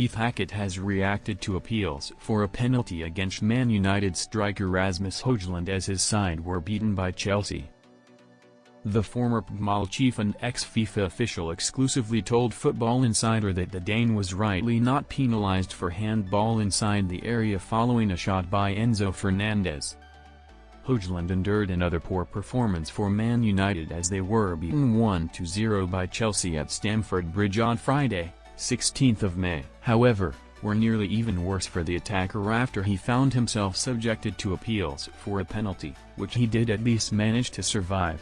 Keith Hackett has reacted to appeals for a penalty against Man United striker Rasmus Hojlund as his side were beaten by Chelsea. The former PGMOL chief and ex-FIFA official exclusively told Football Insider that the Dane was rightly not penalised for handball inside the area following a shot by Enzo Fernandez. Hojlund endured another poor performance for Man United as they were beaten 1-0 by Chelsea at Stamford Bridge on Friday, 16th of May. However, were nearly even worse for the attacker after he found himself subjected to appeals for a penalty, which he did at least manage to survive.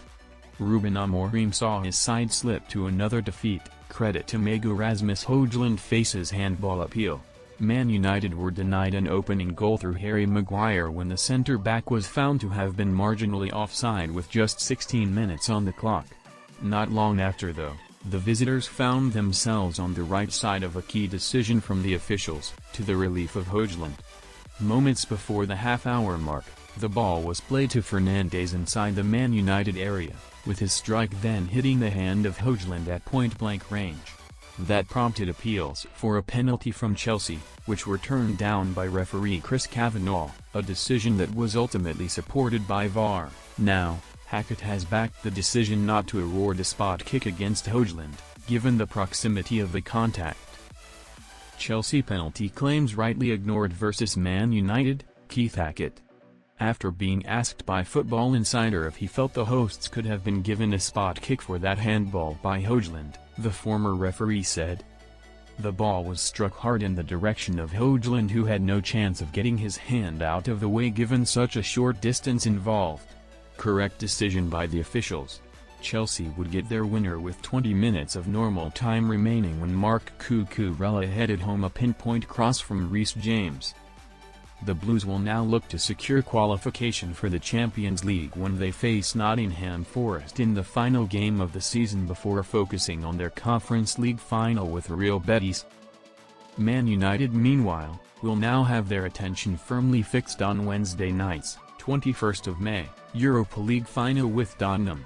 Ruben Amorim saw his side slip to another defeat. Credit to Mega Rasmus Hojlund faces handball appeal. Man United were denied an opening goal through Harry Maguire when the centre-back was found to have been marginally offside with just 16 minutes on the clock. Not long after though, the visitors found themselves on the right side of a key decision from the officials, to the relief of Hojlund. Moments before the half-hour mark, the ball was played to Fernandez inside the Man United area, with his strike then hitting the hand of Hojlund at point-blank range. That prompted appeals for a penalty from Chelsea, which were turned down by referee Chris Kavanagh, a decision that was ultimately supported by VAR. Now, Hackett has backed the decision not to award a spot kick against Hojlund, given the proximity of the contact. Chelsea penalty claims rightly ignored versus Man United, Keith Hackett. After being asked by Football Insider if he felt the hosts could have been given a spot kick for that handball by Hojlund, the former referee said, "The ball was struck hard in the direction of Hojlund, who had no chance of getting his hand out of the way given such a short distance involved. Correct decision by the officials." Chelsea would get their winner with 20 minutes of normal time remaining when Marc Cucurella headed home a pinpoint cross from Reece James. The Blues will now look to secure qualification for the Champions League when they face Nottingham Forest in the final game of the season before focusing on their Conference League final with Real Betis. Man United meanwhile, will now have their attention firmly fixed on Wednesday night's 21st of May, Europa League final with Tottenham.